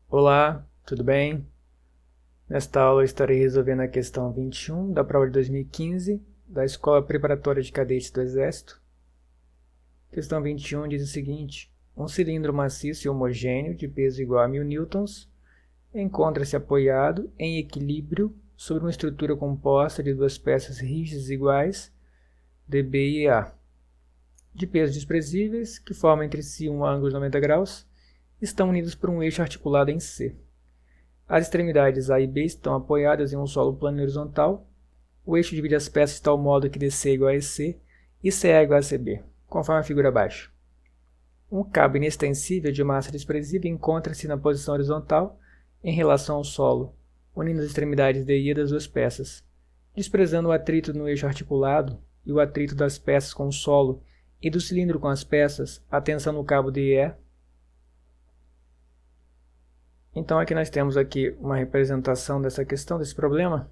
Olá, tudo bem? Nesta aula eu estarei resolvendo a questão 21 da prova de 2015 da Escola Preparatória de Cadetes do Exército. Questão 21 diz o seguinte: um cilindro maciço e homogêneo de peso igual a 1000 newtons encontra-se apoiado em equilíbrio sobre uma estrutura composta de duas peças rígidas iguais, DB e A, de pesos desprezíveis, que formam entre si um ângulo de 90 graus, estão unidos por um eixo articulado em C. As extremidades A e B estão apoiadas em um solo plano e horizontal. O eixo divide as peças de tal modo que DC é igual a EC e CA é igual a CB, conforme a figura abaixo. Um cabo inextensível de massa desprezível encontra-se na posição horizontal em relação ao solo, unindo as extremidades D e E das duas peças. Desprezando o atrito no eixo articulado e o atrito das peças com o solo e do cilindro com as peças, a tensão no cabo DE. Então aqui nós temos aqui uma representação dessa questão, desse problema.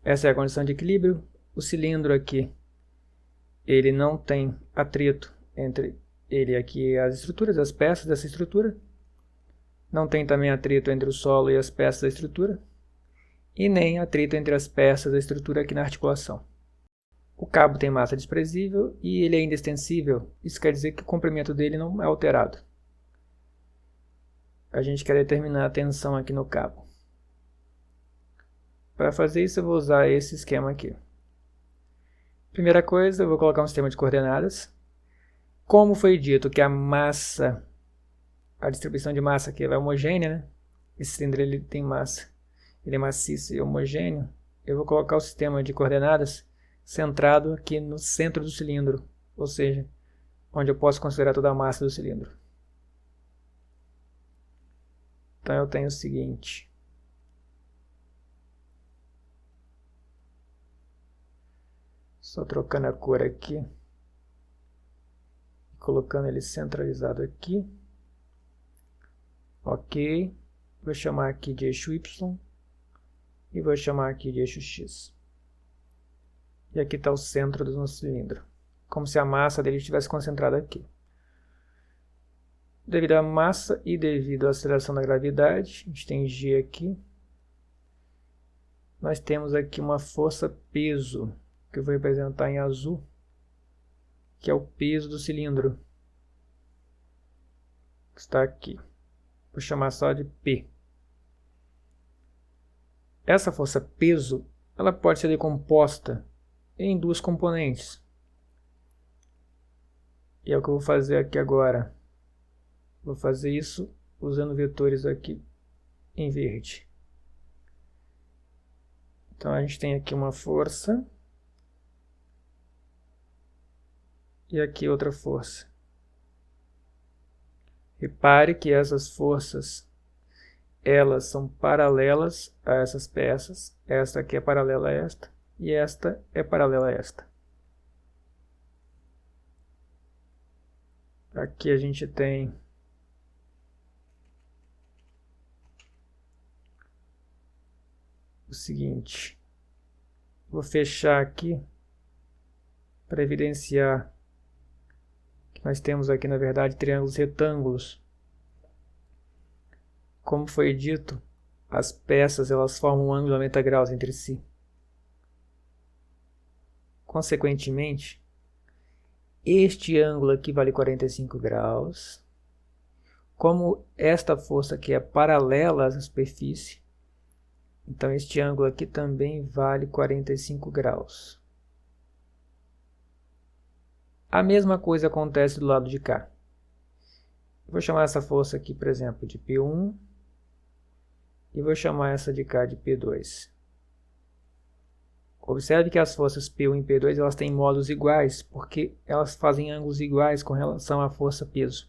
Essa é a condição de equilíbrio. O cilindro aqui, ele não tem atrito entre ele aqui e as estruturas, as peças dessa estrutura. Não tem também atrito entre o solo e as peças da estrutura. E nem atrito entre as peças da estrutura aqui na articulação. O cabo tem massa desprezível e ele é ainda extensível. Isso quer dizer que o comprimento dele não é alterado. A gente quer determinar a tensão aqui no cabo. Para fazer isso eu vou usar esse esquema aqui. Primeira coisa, eu vou colocar um sistema de coordenadas. Como foi dito que a massa, a distribuição de massa aqui é homogênea, né? Esse cilindro ele tem massa, ele é maciço e homogêneo. Eu vou colocar o sistema de coordenadas centrado aqui no centro do cilindro, ou seja, onde eu posso considerar toda a massa do cilindro. Então eu tenho o seguinte: só trocando a cor aqui, colocando ele centralizado aqui. Ok, vou chamar aqui de eixo Y e vou chamar aqui de eixo X. E aqui está o centro do nosso cilindro, como se a massa dele estivesse concentrada aqui. Devido à massa e devido à aceleração da gravidade, a gente tem G aqui. Nós temos aqui uma força peso, que eu vou representar em azul, que é o peso do cilindro, que está aqui. Vou chamar só de P. Essa força peso, ela pode ser decomposta em duas componentes. E é o que eu vou fazer aqui agora. Vou fazer isso usando vetores aqui em verde. Então a gente tem aqui uma força e aqui outra força. Repare que essas forças, elas são paralelas a essas peças. Esta aqui é paralela a esta e esta é paralela a esta. Aqui a gente tem o seguinte: vou fechar aqui para evidenciar que nós temos aqui, na verdade, triângulos retângulos. Como foi dito, as peças elas formam um ângulo de 90 graus entre si. Consequentemente, este ângulo aqui vale 45 graus. Como esta força aqui é paralela à superfície, então este ângulo aqui também vale 45 graus. A mesma coisa acontece do lado de cá. Vou chamar essa força aqui, por exemplo, de P1 e vou chamar essa de cá de P2. Observe que as forças P1 e P2 elas têm módulos iguais, porque elas fazem ângulos iguais com relação à força peso.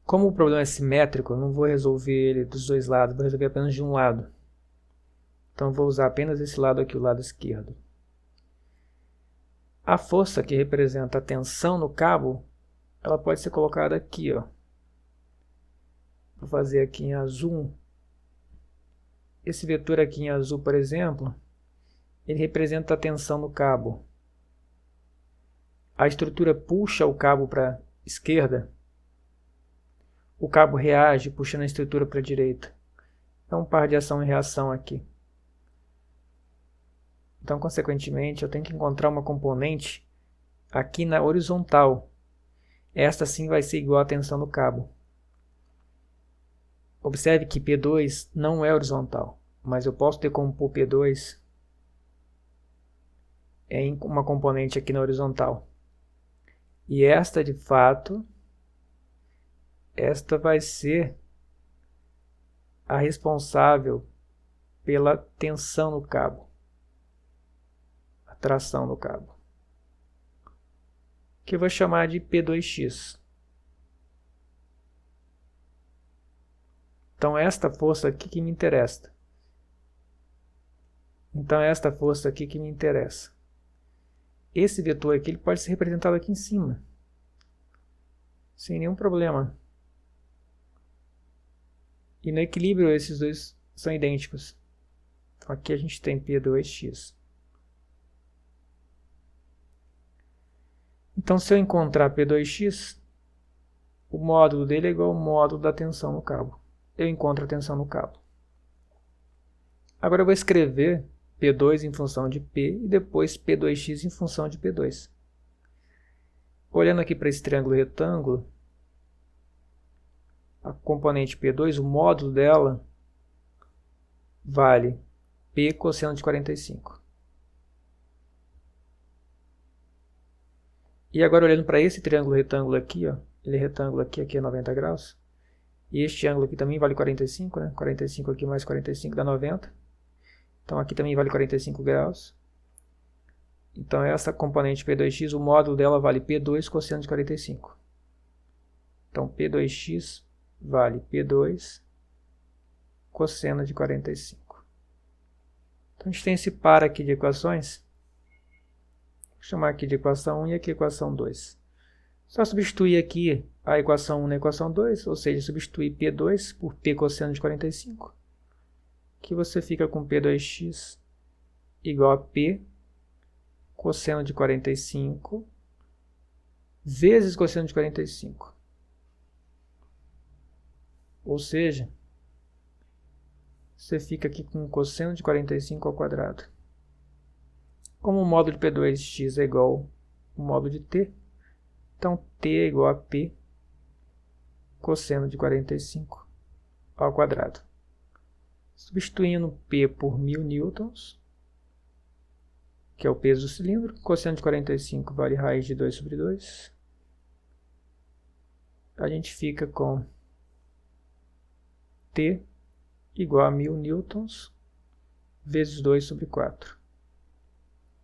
Como o problema é simétrico, eu não vou resolver ele dos dois lados, vou resolver apenas de um lado. Então vou usar apenas esse lado aqui, o lado esquerdo. A força que representa a tensão no cabo, ela pode ser colocada aqui, ó. Vou fazer aqui em azul. Esse vetor aqui em azul, por exemplo, ele representa a tensão no cabo. A estrutura puxa o cabo para a esquerda. o cabo reage puxando a estrutura para a direita. É um par de ação e reação aqui. Então, consequentemente, eu tenho que encontrar uma componente aqui na horizontal. Esta sim vai ser igual à tensão do cabo. Observe que P2 não é horizontal, mas eu posso decompor P2 em uma componente aqui na horizontal. E esta, de fato, esta vai ser a responsável pela tensão no cabo, a tração no cabo, que eu vou chamar de P2x. Então, esta força aqui que me interessa. Esse vetor aqui ele pode ser representado aqui em cima, sem nenhum problema. E no equilíbrio esses dois são idênticos. Então, aqui a gente tem P2x. Então, se eu encontrar P2x, o módulo dele é igual ao módulo da tensão no cabo. Eu encontro a tensão no cabo. Agora eu vou escrever P2 em função de P e depois P2x em função de P2. Olhando aqui para esse triângulo retângulo, a componente P2, o módulo dela, vale P cosseno de 45. E agora olhando para esse triângulo retângulo aqui, ó, ele é retângulo aqui é 90 graus. E este ângulo aqui também vale 45, né? 45 aqui mais 45 dá 90. Então aqui também vale 45 graus. Então essa componente P2x, o módulo dela vale P2 cosseno de 45. Então P2x vale P2 cosseno de 45. Então a gente tem esse par aqui de equações. Vou chamar aqui de equação 1 e aqui equação 2. Só substituir aqui a equação 1 na equação 2, ou seja, substituir P2 por P cosseno de 45, que você fica com P2x igual a P cosseno de 45 vezes cosseno de 45. Ou seja, você fica aqui com cosseno de 45 ao quadrado. Como o módulo de P2x é igual ao módulo de t, então t é igual a P cosseno de 45 ao quadrado. Substituindo P por 1000 newtons, que é o peso do cilindro, cosseno de 45 vale raiz de 2 sobre 2. A gente fica com T igual a 1000 newtons vezes 2 sobre 4.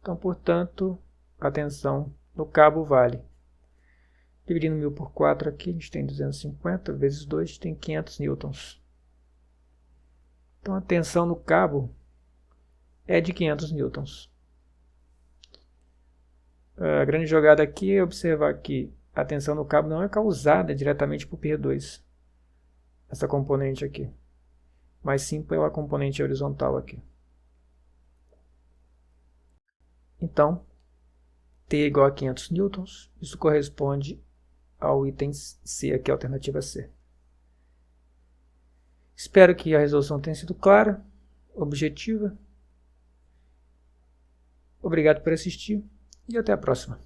Então, portanto, a tensão no cabo vale, dividindo 1000 por 4 aqui, a gente tem 250, vezes 2, a gente tem 500 newtons. Então, a tensão no cabo é de 500 newtons. A grande jogada aqui é observar que a tensão no cabo não é causada diretamente por P2, essa componente aqui, mas sim pela componente horizontal aqui. Então, T é igual a 500 newtons, isso corresponde ao item C, aqui a alternativa C. Espero que a resolução tenha sido clara, objetiva. Obrigado por assistir e até a próxima.